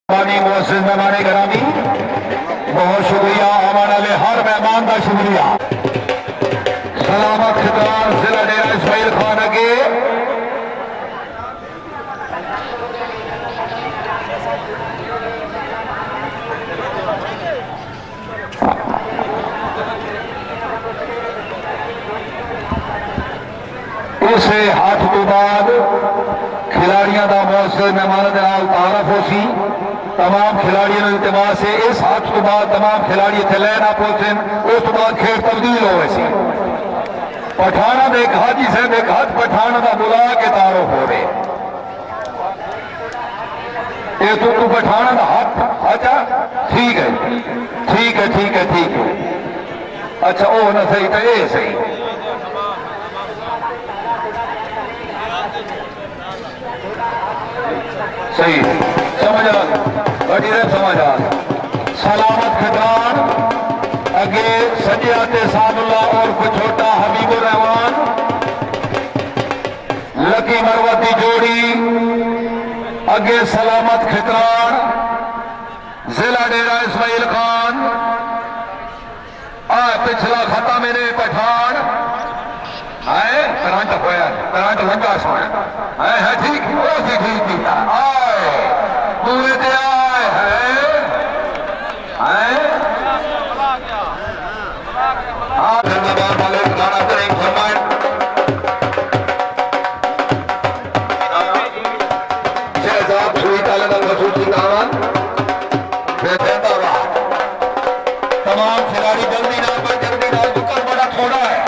मोहसिन मेहमान करामी बहुत शुक्रिया हमारे हर मेहमान का शुक्रिया। सलामत खिताब जिला डेरा इस्माइल खान अगे इस हाथ तो बाद खिलाड़ियों का मोहसिन मेहमान के नाल तारफ हो सी। तमाम खिलाड़ियों ने इल्तिमास है इस हाथ तो बाद तमाम खिलाड़ी इतने लैन आ पहुंचे। उस तो बाद खेल तब्दील हो सी। पठाना के हाजी साहब एक हाथ पठाना का बुला के तारुफ हो रहे ये तो पठाना का हाथ। अच्छा ठीक है ठीक है ठीक है ठीक है। अच्छा वो ना सही तो ये सही सही समझ आ बड़ी समझ आ। सलामत खितान अगे सजाते सादुल्ला और छोटा हबीबुर रहमान लकी मरवती जोड़ी अगे सलामत खितान जिला डेरा इस्माइल खान पिछला खाता मेरे पठान है करंट होया करंट लंगा सोया है ठीक ठीक ठीक आए पूरे ते आए है हाँ धन्यवाद वाले गाना करें फरमाएं शहजाद सुई ताले का खसूसी दामन तमाम खिलाड़ी जल्दी ना दुकान बड़ा थोड़ा है।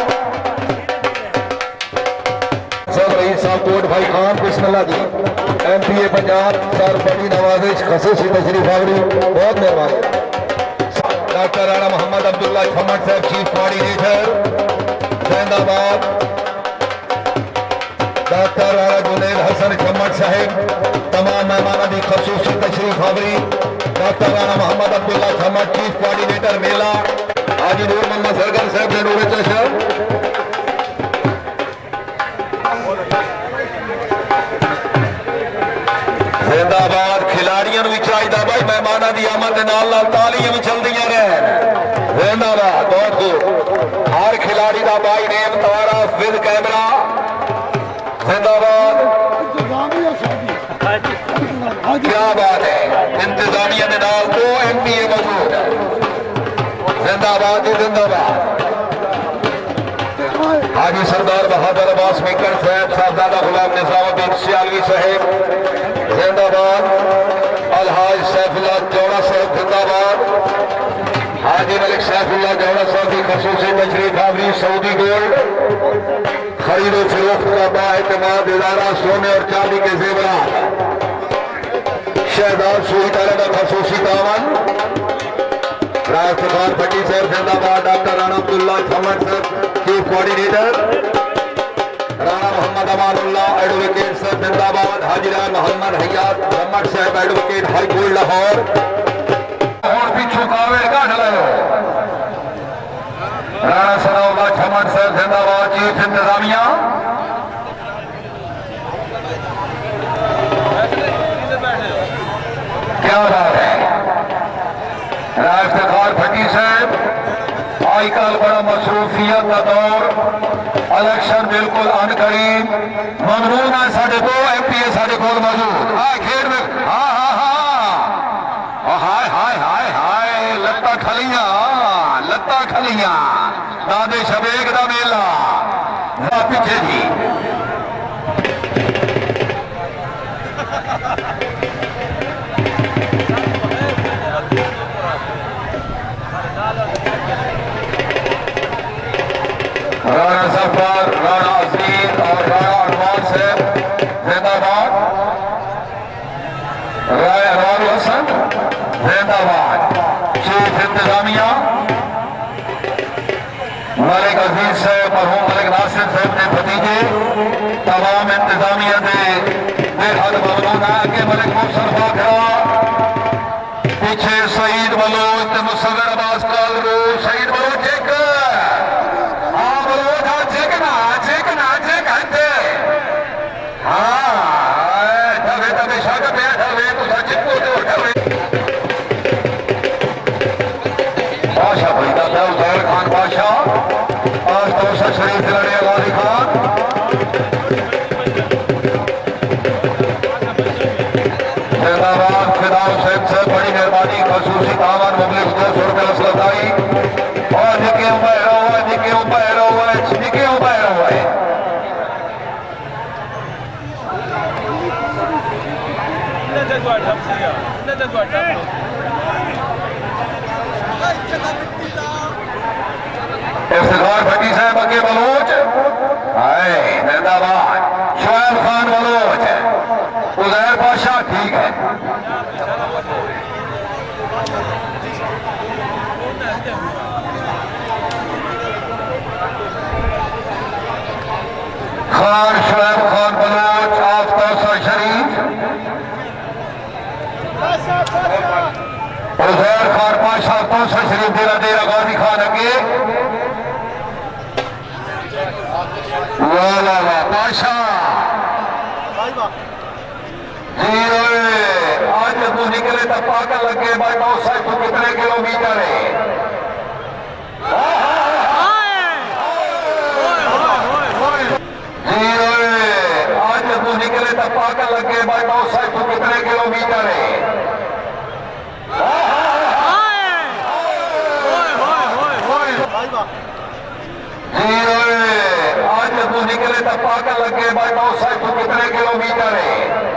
कोट भाई खान बिस्मिल्लाह जी एमपीए पंजाब सर बड़ी नवाजिश खसूसी तशरीफ आवरी बहुत मेहरबानी। डॉक्टर राणा मोहम्मद अब्दुल्ला खम्मट साहब चीफ कोऑर्डिनेटर जैंदाबाद। डॉक्टर राणा जुनैद हसन खम्मट साहब तमाम मेहमानों की खसूसी तशरीफ आवरी। Doctor Rana Mohammad Abdullah Khammat chief coordinator मेला हाजी नूर मोहम्मद सरगम साहब ने नूर चशर जिंदाबाद। खिलाड़ियों भी चाहिए भाई मेहमानों की आमद के नाल तालियां भी चलदियां रहन। जिंदाबाद बहुत खूब। हर खिलाड़ी का बाई नेम तारफ विद कैमरा जिंदाबाद। क्या बात है इंतजामिया के नाल दो एमपीए मौजूद है। जिंदाबाद जी जिंदाबाद। हाजी सरदार बहादुर अब्बास स्पीकर साहब साहबजादा गुलाम निजामुद्दीन सियालवी साहब जिंदाबाद। अलहाज सैफुल्लाह जौड़ा साहब जिंदाबाद। हाजी मलिक सैफुल्लाह जौड़ा साहब की खसूसी तशरीफ आवरी। सऊदी गोल्ड खरीदो फरोख्त का बाएतमाद इदारा सोने और चांदी के जेवरात। शहजाद सुई ताले का खसूसी दामन। राष्ट्रपाल भट्टी साहब जिंदाबाद। डॉक्टर राणा अब्दुल्ला खम्मट साहब chief coordinator. Rana Mohammad Amanullah advocate साहब जिंदाबाद। हाजीरान मोहम्मद हयात मोहम्मद साहब एडवोकेट हाई कोर्ट लाहौर और पिछू कावे काट लो। राणा सनाउल्लाह खम्मट साहब जिंदाबाद चीफ इंतजामिया। क्या बात है राष्ट्रपाल भट्टी साहब आजकल बड़ा मसरूफियत का दौर इलेक्शन बिल्कुल अनकरीब ममनून है। साढ़े दो एमपीए साढ़े को मौजूद खेड में। हाँ हाँ हाँ हाय हाय हाय हाय लत्ता खलियां दादे शबेग का मेला पीछे जी। राणा सफर राणा अजीज और राणा अनवार साहब जिंदाबाद। राय हसन जिंदाबाद। चीफ इंतजामिया मलिक अजीज साहब मरहूम मलिक नासिर साहब ने भतीजे तमाम इंतजामिया के बेहद ममनून है कि मलिक मोहसन फाखरा पीछे शहीद बलोच मुसव्वर अब्बास कालरू शहीद बलोच हाँ तबे तबे शक पे बादशाह भाईदा था उजैर खान बादशाह आज तौसा शरीफ से लड़े गाजी खान जिंदाबाद फिदा हुसैन से बड़ी मेहरबानी खसूसी तावन मुबलिक 200 रुपये असलदाई और निके उमैर हुआ निके उमैर हुआ निके उमैर हुआ इफ्तिखार भट्टी साहब अगे बलोच हाय जिंदाबाद शुएब खान बलोच उजैर बादशाह ठीक है खान शुएब खान बलोच आफताब शरीफ उजैर खान बादशाह तौसा शरीफ डेरा डेरा गाजी खान अगे वाह वाह वाह बादशाह जी आज तू निकले तो पाका लगे भाई तौसा तू कितने किलोमीटर है जी आज तू निकले तो पाका लगे भाई तौसा तू कितने किलोमीटर है जी आज तू निकले तो पाका लगे भाई तौसा तू कितने किलोमीटर है